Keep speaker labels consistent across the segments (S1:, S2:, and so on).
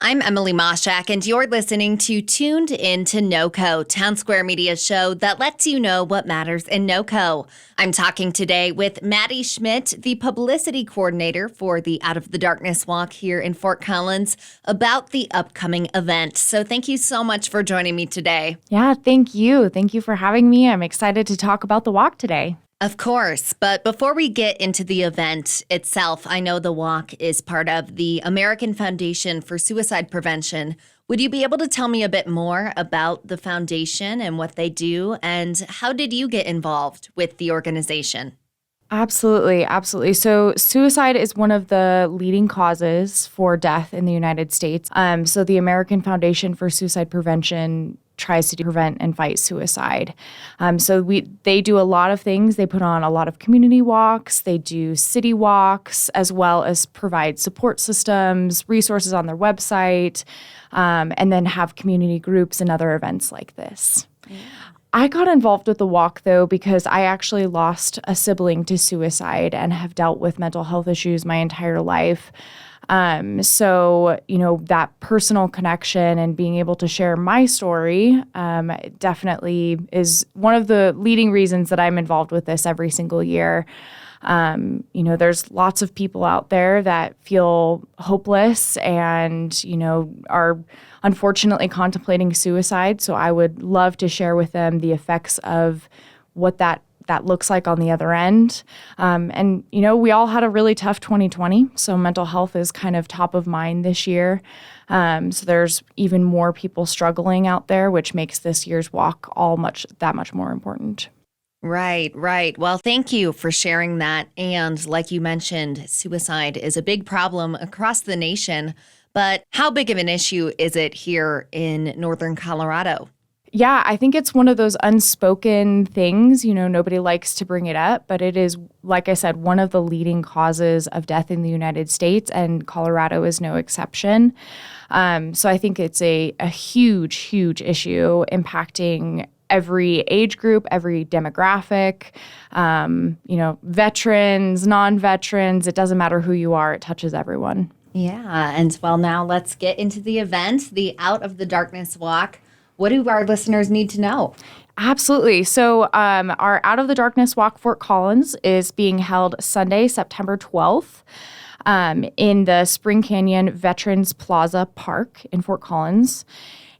S1: I'm Emily Mashak, and you're listening to Tuned Into NoCo, Town Square Media's show that lets you know what matters in NoCo. I'm talking today with Mady Schmidt, the publicity coordinator for the Out of the Darkness Walk here in Fort Collins, about the upcoming event. So thank you so much for joining me today.
S2: Yeah, thank you. Thank you for having me. I'm excited to talk about the walk today.
S1: Of course, but before we get into the event itself, I know the walk is part of the American Foundation for Suicide Prevention. Would you be able to tell me a bit more about the foundation and what they do, and how did you get involved with the organization?
S2: Absolutely. So suicide is one of the leading causes for death in the United States. So the American Foundation for Suicide Prevention tries to prevent and fight suicide. They do a lot of things. They put on a lot of community walks. They do city walks, as well as provide support systems, resources on their website, and then have community groups and other events like this. Yeah. I got involved with the walk, though, because I actually lost a sibling to suicide and have dealt with mental health issues my entire life. That personal connection and being able to share my story definitely is one of the leading reasons that I'm involved with this every single year. There's lots of people out there that feel hopeless and, are unfortunately contemplating suicide. So I would love to share with them the effects of what that looks like on the other end. We all had a really tough 2020, so mental health is kind of top of mind this year. So there's even more people struggling out there, which makes this year's walk that much more important.
S1: Right. Well, thank you for sharing that. And like you mentioned, suicide is a big problem across the nation. But how big of an issue is it here in northern Colorado?
S2: Yeah, I think it's one of those unspoken things. Nobody likes to bring it up, but it is, like I said, one of the leading causes of death in the United States, and Colorado is no exception. So I think it's a huge, huge issue impacting every age group, every demographic, veterans, non-veterans. It doesn't matter who you are. It touches everyone.
S1: Yeah. And well, now let's get into the event, the Out of the Darkness Walk. What do our listeners need to know?
S2: Absolutely. So our Out of the Darkness Walk Fort Collins is being held Sunday, September 12th in the Spring Canyon Veterans Plaza Park in Fort Collins.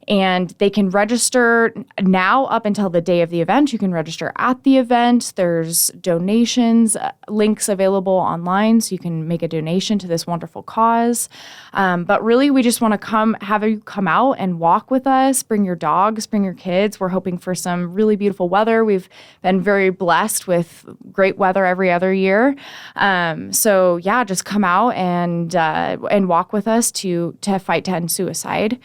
S2: And they can register now up until the day of the event. You can register at the event. There's donations, links available online, so you can make a donation to this wonderful cause. But really, we just want to have you come out and walk with us. Bring your dogs, bring your kids. We're hoping for some really beautiful weather. We've been very blessed with great weather every other year. Just come out and walk with us to fight to end suicide.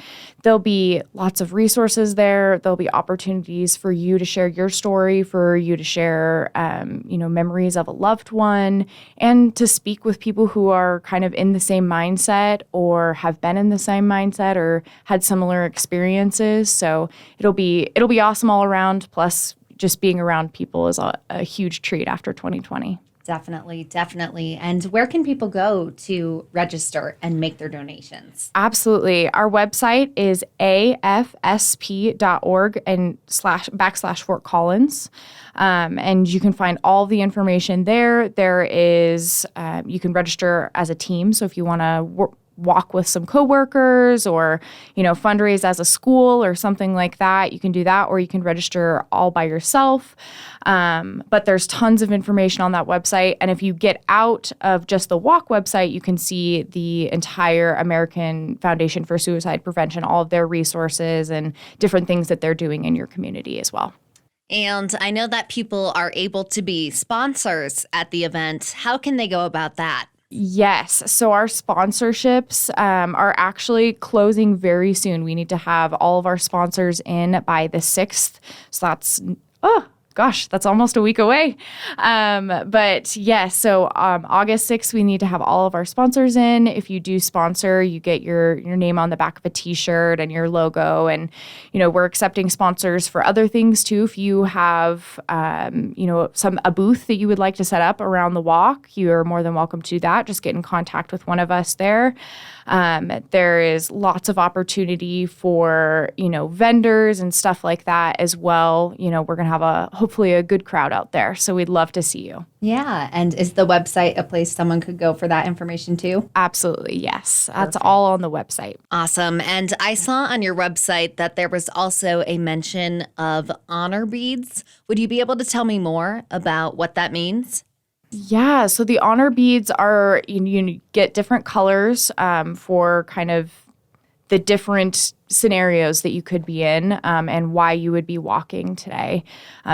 S2: There'll be lots of resources there. There'll be opportunities for you to share your story, for you to share, memories of a loved one, and to speak with people who are kind of in the same mindset or have been in the same mindset or had similar experiences. So it'll be awesome all around. Plus, just being around people is a huge treat after 2020.
S1: Definitely. And where can people go to register and make their donations?
S2: Absolutely. Our website is afsp.org and /Fort Collins. And you can find all the information there. There is, you can register as a team. So if you want to walk with some coworkers or, fundraise as a school or something like that, you can do that, or you can register all by yourself. But there's tons of information on that website. And if you get out of just the walk website, you can see the entire American Foundation for Suicide Prevention, all of their resources and different things that they're doing in your community as well.
S1: And I know that people are able to be sponsors at the event. How can they go about that?
S2: Yes. So our sponsorships are actually closing very soon. We need to have all of our sponsors in by the 6th. So that's, that's almost a week away. But yes, so August 6th, we need to have all of our sponsors in. If you do sponsor, you get your name on the back of a t-shirt and your logo. And, we're accepting sponsors for other things too. If you have, a booth that you would like to set up around the walk, you are more than welcome to do that. Just get in contact with one of us there. There is lots of opportunity for, vendors and stuff like that as well. We're going to have hopefully a good crowd out there. So we'd love to see you.
S1: Yeah. And is the website a place someone could go for that information too?
S2: Absolutely. Yes. That's all on the website.
S1: Awesome. And I saw on your website that there was also a mention of honor beads. Would you be able to tell me more about what that means?
S2: Yeah, so the honor beads are, you get different colors for kind of the different scenarios that you could be in and why you would be walking today.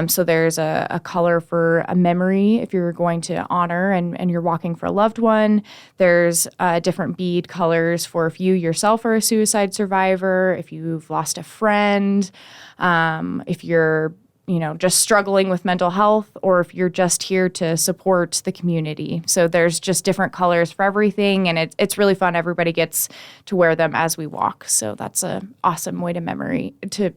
S2: So there's a color for a memory if you're going to honor and you're walking for a loved one. There's different bead colors for if you yourself are a suicide survivor, if you've lost a friend, if you're just struggling with mental health, or if you're just here to support the community. So there's just different colors for everything, and it's really fun. Everybody gets to wear them as we walk. So that's an awesome way to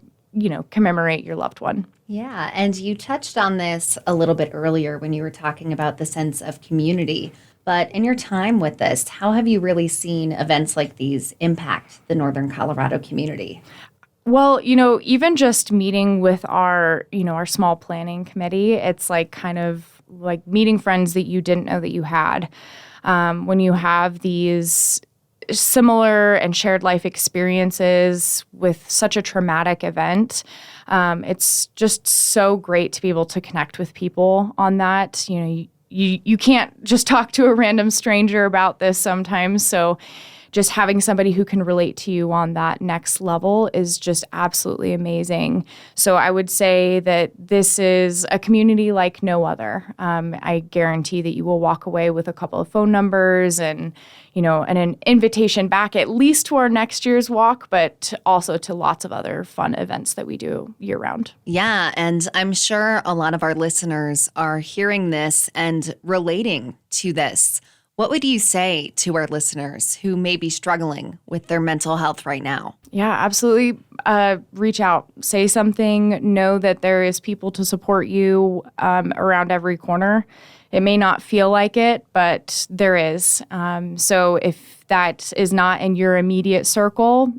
S2: commemorate your loved one.
S1: Yeah, and you touched on this a little bit earlier when you were talking about the sense of community. But in your time with this, how have you really seen events like these impact the Northern Colorado community?
S2: Well, even just meeting with our small planning committee, it's like kind of like meeting friends that you didn't know that you had. When you have these similar and shared life experiences with such a traumatic event, it's just so great to be able to connect with people on that. You can't just talk to a random stranger about this sometimes, so just having somebody who can relate to you on that next level is just absolutely amazing. So I would say that this is a community like no other. I guarantee that you will walk away with a couple of phone numbers and an invitation back at least to our next year's walk, but also to lots of other fun events that we do year round.
S1: Yeah, and I'm sure a lot of our listeners are hearing this and relating to this. What would you say to our listeners who may be struggling with their mental health right now?
S2: Yeah, absolutely. Reach out, say something, know that there is people to support you around every corner. It may not feel like it, but there is. So if that is not in your immediate circle,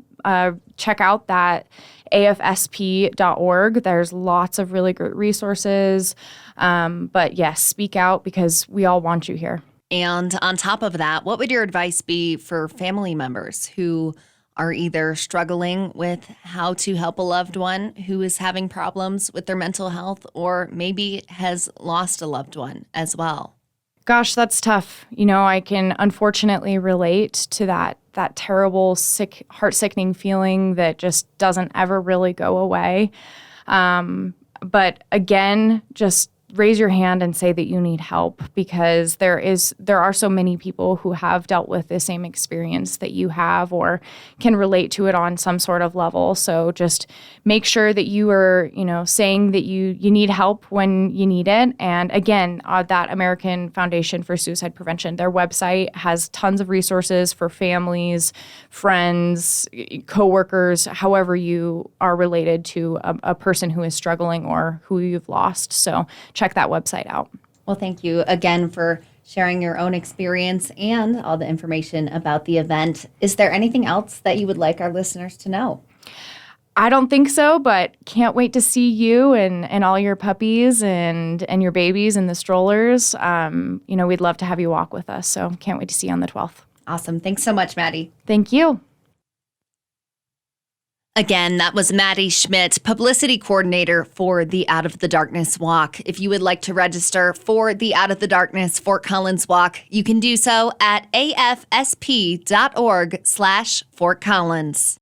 S2: check out that afsp.org. There's lots of really great resources. But yes, speak out because we all want you here.
S1: And on top of that, what would your advice be for family members who are either struggling with how to help a loved one who is having problems with their mental health or maybe has lost a loved one as well?
S2: Gosh, that's tough. I can unfortunately relate to that terrible, sick, heart-sickening feeling that just doesn't ever really go away. But again, just raise your hand and say that you need help because there are so many people who have dealt with the same experience that you have or can relate to it on some sort of level. So just make sure that you are, saying that you need help when you need it. And again, that American Foundation for Suicide Prevention, their website has tons of resources for families, friends, coworkers, however you are related to a person who is struggling or who you've lost. So check that website out.
S1: Well, thank you again for sharing your own experience and all the information about the event. Is there anything else that you would like our listeners to know?
S2: I don't think so, but can't wait to see you and all your puppies and your babies and the strollers. We'd love to have you walk with us, so can't wait to see you on the 12th.
S1: Awesome. Thanks so much, Mady.
S2: Thank you.
S1: Again, that was Mady Schmidt, publicity coordinator for the Out of the Darkness Walk. If you would like to register for the Out of the Darkness Fort Collins Walk, you can do so at afsp.org/Fort Collins.